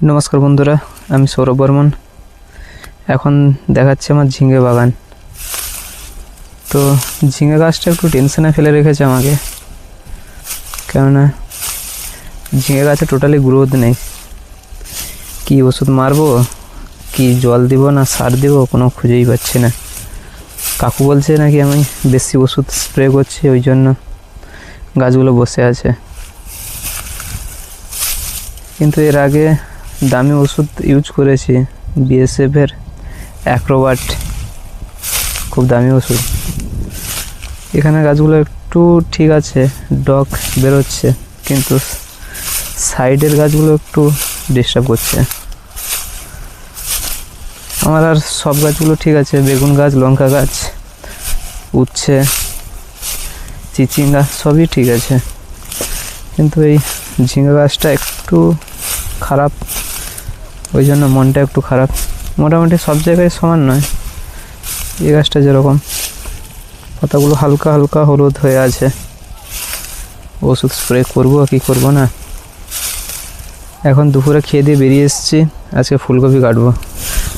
নমস্কার বন্ধুরা, আমি সৌরভ বর্মন। এখন দেখাচ্ছি আমার ঝিঙে বাগান। তো ঝিঙে গাছটা একটু টেনশনে ফেলে রেখেছে আমাকে, কেননা ঝিঙে গাছে টোটালি গ্রোথ নেই। কি ওষুধ মারবো, কি জল দিব না সার দিব, কোনো খুঁজেই পাচ্ছি না। কাকু বলছে নাকি আমি বেশি ওষুধ স্প্রে করছি, ওই জন্য গাছগুলো বসে আছে। কিন্তু এর আগে দামি ওষুধ ইউজ করেছি, বিএসএফের অ্যাক্রোবাট, খুব দামি ওষুধ। এখানে গাছগুলো একটু ঠিক আছে, ডগ বেরোচ্ছে, কিন্তু সাইডের গাছগুলো একটু ডিস্টার্ব করছে। আমার আর সব গাছগুলো ঠিক আছে, বেগুন গাছ, লঙ্কা গাছ, উচ্ছে, চিচিঙ্গা সবই ঠিক আছে, কিন্তু এই ঝিঙে গাছটা একটু খারাপ, ওই জন্য মনটা একটু খারাপ। মোটামুটি সব জায়গায় সমান নয়। এই গাছটা যেরকম পাতাগুলো হালকা হালকা হলুদ হয়ে আছে, ওষুধ স্প্রে করবো কি করব না। এখন দুপুরে খেয়ে দিয়ে বেরিয়ে এসেছি, আজকে ফুলকপি কাটবো।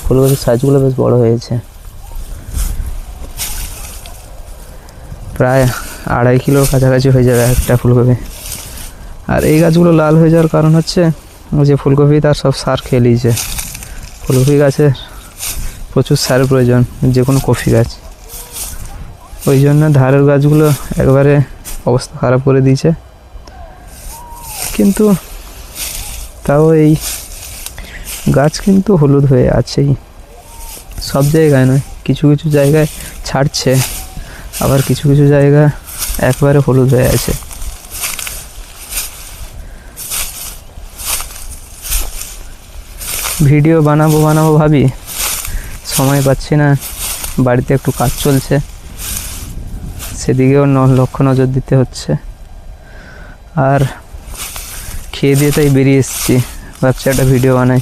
ফুলকপির সাইজগুলো বেশ বড় হয়েছে, প্রায় 2.5 কিলোর কাছাকাছি হয়ে যাবে একটা ফুলকপি। আর এই গাছগুলো লাল হয়ে যাওয়ার কারণ হচ্ছে যে ফুলকপি তার সব সার খেয়ে নিয়েছে। ফুলকপি গাছের প্রচুর সারের প্রয়োজন, যে কোনো কফি গাছ, ওই জন্য ধারের গাছগুলো একবারে অবস্থা খারাপ করে দিয়েছে। কিন্তু তাও এই গাছ কিন্তু হলুদ হয়ে আছেই, সব জায়গায় নয়, কিছু কিছু জায়গায় ছাড়ছে, আবার কিছু কিছু জায়গা একবারে হলুদ হয়ে আছে। ভিডিও বানাবো ভাবি, সময় পাচ্ছি না, বাড়িতে একটু কাজ চলছে, সেদিকেও লক্ষ্য নজর দিতে হচ্ছে। আর খেয়ে দিয়ে তাই বেরিয়ে এসেছি, ভাবছি একটা ভিডিও বানাই।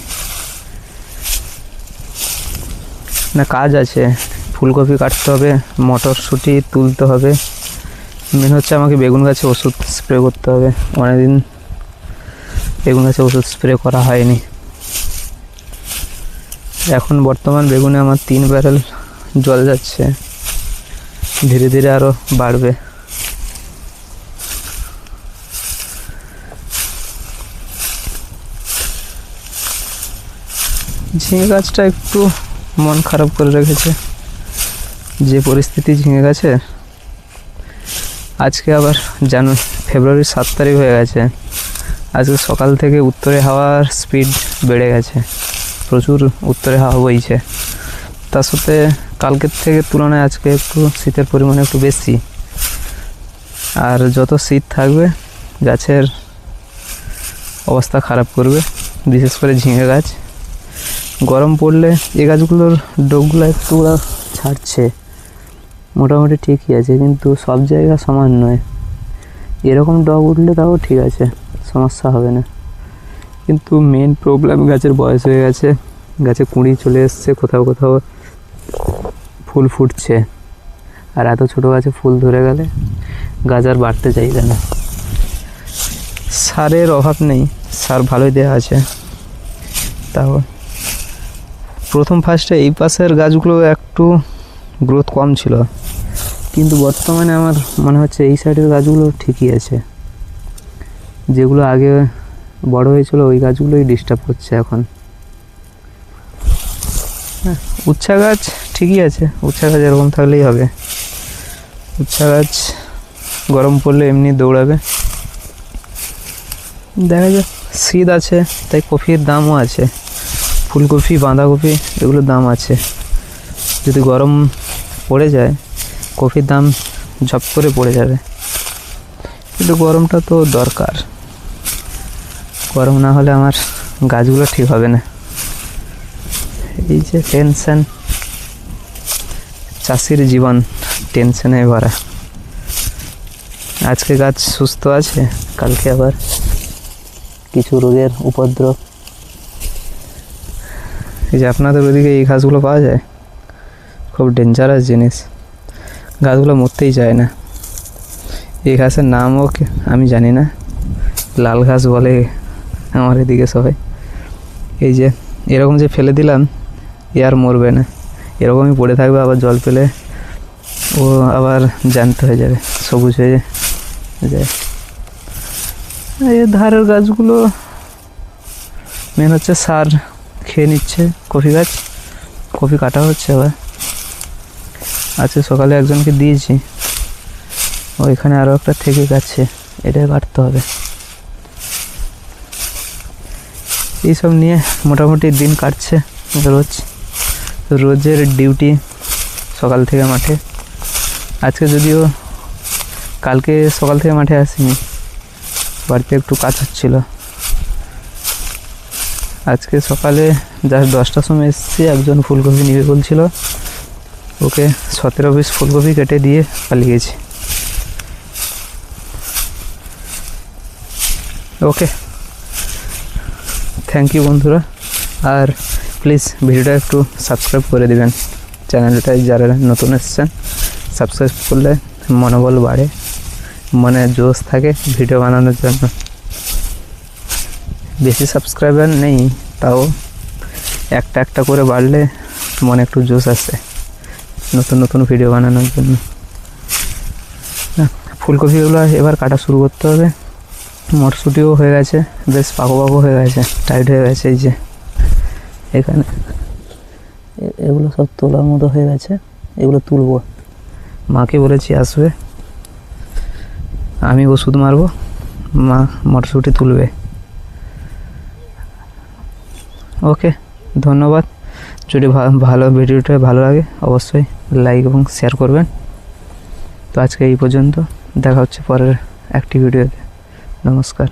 না কাজ আছে, ফুলকপি কাটতে হবে, মটরশুঁটি তুলতে হবে, মেন হচ্ছে আমাকে বেগুন গাছে ওষুধ স্প্রে করতে হবে। অনেকদিন বেগুন গাছে ওষুধ স্প্রে করা হয়নি। এখন বর্তমান বেগুনে আমার 3 ব্যারেল জল যাচ্ছে, ধীরে ধীরে আরও বাড়বে। ঝিঙে গাছটা একটু মন খারাপ করে রেখেছে, যে পরিস্থিতি ঝিঙে গাছে। আজকে আবার ফেব্রুয়ারির 7 তারিখ হয়ে গেছে, আজকে সকাল থেকে উত্তরে হাওয়ার স্পিড বেড়ে গেছে, প্রচুর উত্তরে হাওয়া বইছে। তার সাথে কালকের থেকে তুলনায় আজকে একটু শীতের পরিমাণ একটু বেশি। আর যত শীত থাকবে গাছের অবস্থা খারাপ করবে, বিশেষ করে ঝিঙে গাছ। গরম পড়লে এই গাছগুলোর ডগগুলো একটু ছাড়ছে, মোটামুটি ঠিকই আছে, কিন্তু সব জায়গা সমান নয়। এরকম ডগ উঠলে তাও ঠিক আছে, সমস্যা হবে না। কিন্তু মেন প্রবলেম গাছের বয়স হয়ে গেছে, গাছে কুঁড়ি চলে এসছে, কোথাও কোথাও ফুল ফুটছে। আর এত ছোটো গাছে ফুল ধরে গেলে গাছ আর বাড়তে চাইবে না। সারের অভাব নেই, সার ভালোই দেওয়া আছে। তাও ফার্স্টে এই পাশের গাছগুলো একটু গ্রোথ কম ছিল, কিন্তু বর্তমানে আমার মনে হচ্ছে এই সাইডের গাছগুলো ঠিকই আছে। যেগুলো আগে বড় হয়েছিল ওই গাছগুলোই ডিস্টার্ব করছে এখন। উচ্ছা গাছ ঠিকই আছে, উচ্ছা গাছ এরকম থাকলেই হবে। উচ্ছা গাছ গরম পড়লে এমনি দৌড়াবে। দেখা যাক, শীত আছে তাই কফির দামও আছে, ফুলকপি, বাঁধাকপি এগুলোর দাম আছে। যদি গরম পড়ে যায় কফির দাম ঝপ করে পড়ে যাবে, কিন্তু গরমটা তো দরকার। গরম না হলে আমার গাছগুলো ঠিক হবে না। এই যে টেনশন, চাষির জীবন টেনশনে ভরা। আজকে গাছ সুস্থ আছে, কালকে আবার কিছু রোগের উপদ্রব। এই যে আপনাদের ওদিকে এই ঘাসগুলো পাওয়া যায়, খুব ডেঞ্জারাস জিনিস, গাছগুলো মরতেই চায় না। এই ঘাসের নামও আমি জানি না, লাল ঘাস বলে আমার এদিকে সবাই। এই যে এরকম যে ফেলে দিলাম, এ আর মরবে না, এরকমই পড়ে থাকবে, আবার জল পেলে ও আবার জ্যান্ত হয়ে যাবে, সবুজ হয়ে যায়। এই ধারের গাছগুলো মেন হচ্ছে সার খেয়ে নিচ্ছে, কফি গাছ, কফি কাটা হচ্ছে আবার। আজকে সকালে একজনকে দিয়েছি, ওইখানে আরও একটা থেকে গেছে, এটাই কাটতে হবে। এইসব নিয়ে মোটামুটি দিন কাটছে রোজের ডিউটি সকাল থেকে মাঠে। আজকে যদিও কালকে সকাল থেকে মাঠে আসিনি, বাড়িতে একটু কাজ হচ্ছিল। আজকে সকালে জাস্ট 10টার সময় এসেছি, একজন ফুলকপি নিবে বলছিল, ওকে 17 পিস ফুলকপি কেটে দিয়ে পালিয়েছি। ওকে, থ্যাংক ইউ বন্ধুরা, আর প্লিজ ভিডিওটা একটু সাবস্ক্রাইব করে দিবেন। চ্যানেলটায় যারা নতুন এসেছেন, সাবস্ক্রাইব করলে মনোবল বাড়ে, মনে জোশ থাকে ভিডিও বানানোর জন্য। বেশি সাবস্ক্রাইবার নেই, তাও একটা করে বাড়লে মনে একটু জোশ আসে নতুন ভিডিও বানানোর জন্য। ফুলকপিগুলো এবার কাটা শুরু করতে হবে। মটরশুঁটিও হয়ে গেছে, বেশ পাকো হয়ে গেছে, টাইট হয়ে গেছে। এই যে এখানে এগুলো সব তোলার মতো হয়ে গেছে, এগুলো তুলবো। মাকে বলেছি আসবে, আমি ওষুধ মারবো, মা মটরশুঁটি তুলবে। ওকে, ধন্যবাদ। যদি ভালো ভিডিওটা ভালো লাগে অবশ্যই লাইক এবং শেয়ার করবেন। তো আজকে এই পর্যন্ত, দেখা হচ্ছে পরের একটি ভিডিওতে। নমস্কার।